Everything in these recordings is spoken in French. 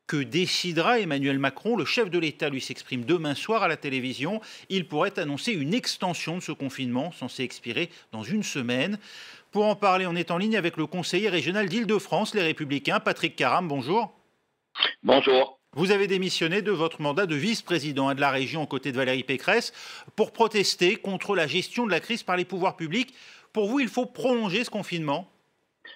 Que décidera Emmanuel Macron? Le chef de l'État lui s'exprime demain soir à la télévision. Il pourrait annoncer une extension de ce confinement censé expirer dans une semaine. Pour en parler, on est en ligne avec le conseiller régional d'Île-de-France, Les Républicains, Patrick Caram. Bonjour. Bonjour. Vous avez démissionné de votre mandat de vice-président de la région aux côtés de Valérie Pécresse pour protester contre la gestion de la crise par les pouvoirs publics. Pour vous, il faut prolonger ce confinement?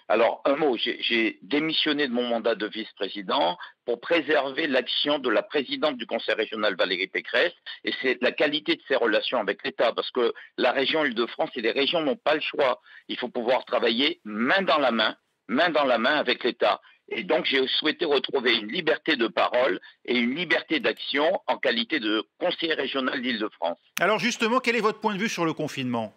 Alors, un mot, j'ai démissionné de mon mandat de vice-président pour préserver l'action de la présidente du conseil régional, Valérie Pécresse, et c'est la qualité de ses relations avec l'État, parce que la région Île-de-France et les régions n'ont pas le choix. Il faut pouvoir travailler main dans la main avec l'État. Et donc, j'ai souhaité retrouver une liberté de parole et une liberté d'action en qualité de conseiller régional d'Île-de-France. Alors justement, quel est votre point de vue sur le confinement?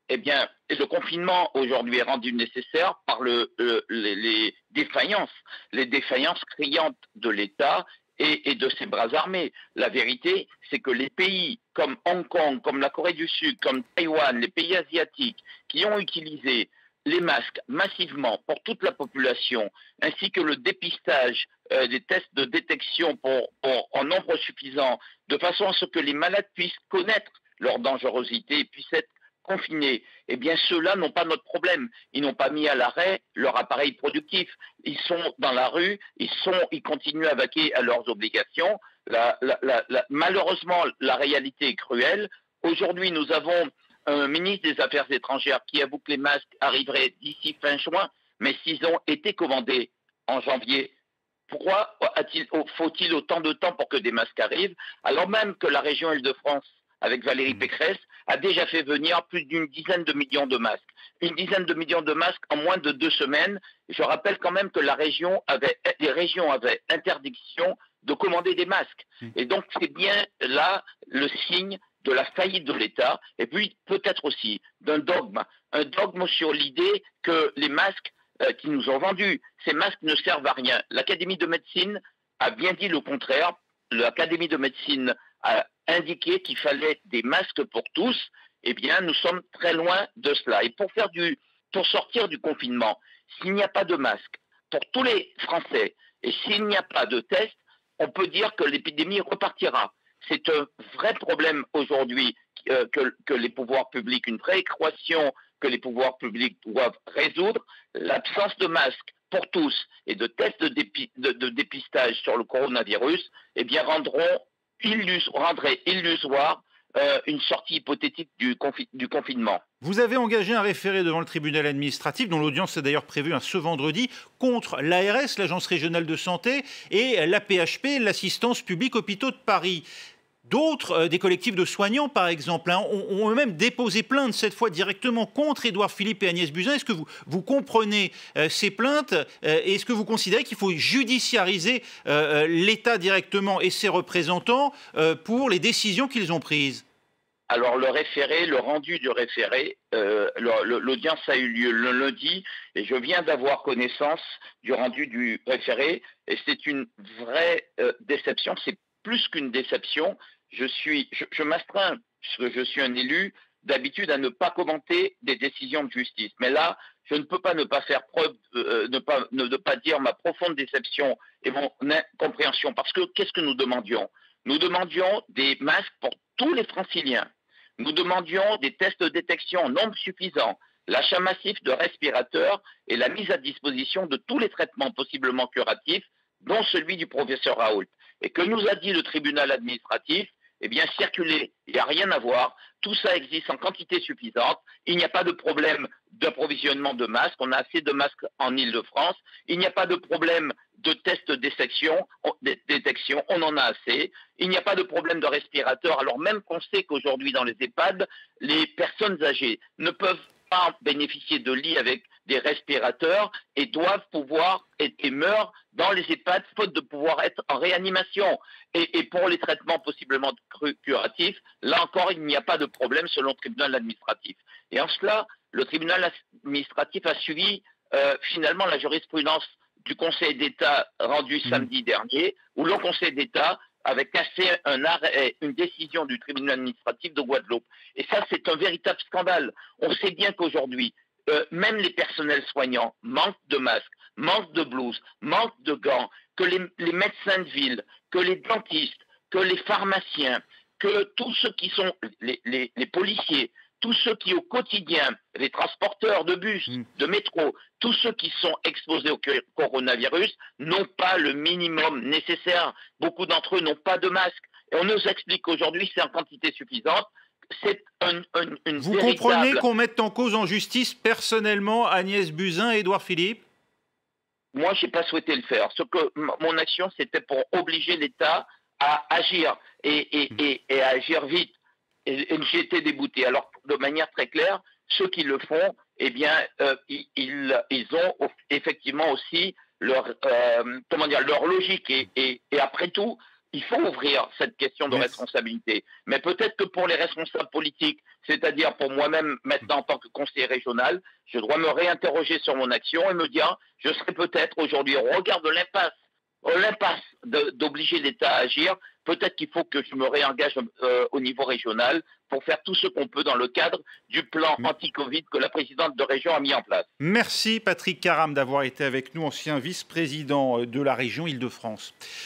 Eh bien, le confinement aujourd'hui est rendu nécessaire par les défaillances criantes de l'État et de ses bras armés. La vérité, c'est que les pays comme Hong Kong, comme la Corée du Sud, comme Taïwan, les pays asiatiques qui ont utilisé les masques massivement pour toute la population, ainsi que le dépistage des tests de détection en nombre suffisant, de façon à ce que les malades puissent connaître leur dangerosité et puissent être confinés, eh bien ceux-là n'ont pas notre problème. Ils n'ont pas mis à l'arrêt leur appareil productif. Ils sont dans la rue, ils continuent à vaquer à leurs obligations. Malheureusement, la réalité est cruelle. Aujourd'hui, nous avons un ministre des Affaires étrangères qui avoue que les masques arriveraient d'ici fin juin, mais s'ils ont été commandés en janvier, pourquoi faut-il autant de temps pour que des masques arrivent, alors même que la région Île-de-France, avec Valérie Pécresse, a déjà fait venir plus d'une dizaine de millions de masques. Une dizaine de millions de masques en moins de 2 semaines. Je rappelle quand même que les régions avaient interdiction de commander des masques. Et donc c'est bien là le signe de la faillite de l'État, et puis peut-être aussi d'un dogme. Un dogme sur l'idée que les masques qui nous ont vendus, ces masques ne servent à rien. L'Académie de médecine a bien dit le contraire. L'Académie de médecine a indiqué qu'il fallait des masques pour tous. Eh bien, nous sommes très loin de cela. Et pour sortir du confinement, s'il n'y a pas de masque pour tous les Français et s'il n'y a pas de test, on peut dire que l'épidémie repartira. C'est un vrai problème aujourd'hui que les pouvoirs publics, une vraie équation que les pouvoirs publics doivent résoudre. L'absence de masques pour tous et de tests de dépistage sur le coronavirus, eh bien, rendrait illusoire une sortie hypothétique du confinement. Vous avez engagé un référé devant le tribunal administratif, dont l'audience est d'ailleurs prévue ce vendredi, contre l'ARS, l'Agence régionale de santé, et l'AP-HP, l'Assistance publique Hôpitaux de Paris. D'autres, des collectifs de soignants par exemple, ont eux-mêmes déposé plainte, cette fois directement contre Édouard Philippe et Agnès Buzyn. Est-ce que vous comprenez ces plaintes et est-ce que vous considérez qu'il faut judiciariser l'État directement et ses représentants pour les décisions qu'ils ont prises? Alors le rendu du référé, l'audience a eu lieu le lundi et je viens d'avoir connaissance du rendu du référé et c'est une vraie déception, c'est plus qu'une déception. Je m'astreins, parce que je suis un élu, d'habitude à ne pas commenter des décisions de justice. Mais là, je ne peux pas ne pas faire preuve, ne pas dire ma profonde déception et mon incompréhension. Parce que qu'est-ce que nous demandions? Nous demandions des masques pour tous les Franciliens. Nous demandions des tests de détection en nombre suffisant, l'achat massif de respirateurs et la mise à disposition de tous les traitements possiblement curatifs, dont celui du professeur Raoult. Et que nous a dit le tribunal administratif? Eh bien, circuler, il n'y a rien à voir. Tout ça existe en quantité suffisante. Il n'y a pas de problème d'approvisionnement de masques. On a assez de masques en Île-de-France. Il n'y a pas de problème de tests de détection. On en a assez. Il n'y a pas de problème de respirateurs. Alors même qu'on sait qu'aujourd'hui, dans les EHPAD, les personnes âgées ne peuvent pas bénéficier de lits avec des respirateurs et doivent pouvoir et meurent dans les EHPAD faute de pouvoir être en réanimation. Et pour les traitements possiblement curatifs, là encore, il n'y a pas de problème selon le tribunal administratif. Et en cela, le tribunal administratif a suivi finalement la jurisprudence du Conseil d'État rendue samedi dernier, où le Conseil d'État avait cassé une décision du tribunal administratif de Guadeloupe. Et ça, c'est un véritable scandale. On sait bien qu'aujourd'hui, même les personnels soignants manquent de masques, manquent de blouses, manquent de gants. que les médecins de ville, que les dentistes, que les pharmaciens, que tous ceux qui sont les policiers, tous ceux qui au quotidien, les transporteurs de bus, de métro, tous ceux qui sont exposés au coronavirus n'ont pas le minimum nécessaire. Beaucoup d'entre eux n'ont pas de masque. Et on nous explique aujourd'hui c'est en quantité suffisante. C'est une Vous comprenez qu'on mette en cause en justice personnellement Agnès Buzyn et Édouard Philippe? Moi, je n'ai pas souhaité le faire. Mon action, c'était pour obliger l'État à agir et à agir vite. Et j'ai été débouté. Alors, de manière très claire, ceux qui le font, eh bien, ils ont effectivement aussi leur logique. Et après tout, il faut ouvrir cette question de responsabilité. Mais peut-être que pour les responsables politiques, c'est-à-dire pour moi-même maintenant en tant que conseiller régional, je dois me réinterroger sur mon action et me dire, je serais peut-être aujourd'hui, au regard de l'impasse d'obliger l'État à agir, peut-être qu'il faut que je me réengage au niveau régional pour faire tout ce qu'on peut dans le cadre du plan anti-Covid que la présidente de région a mis en place. Merci Patrick Caram d'avoir été avec nous, ancien vice-président de la région Île-de-France.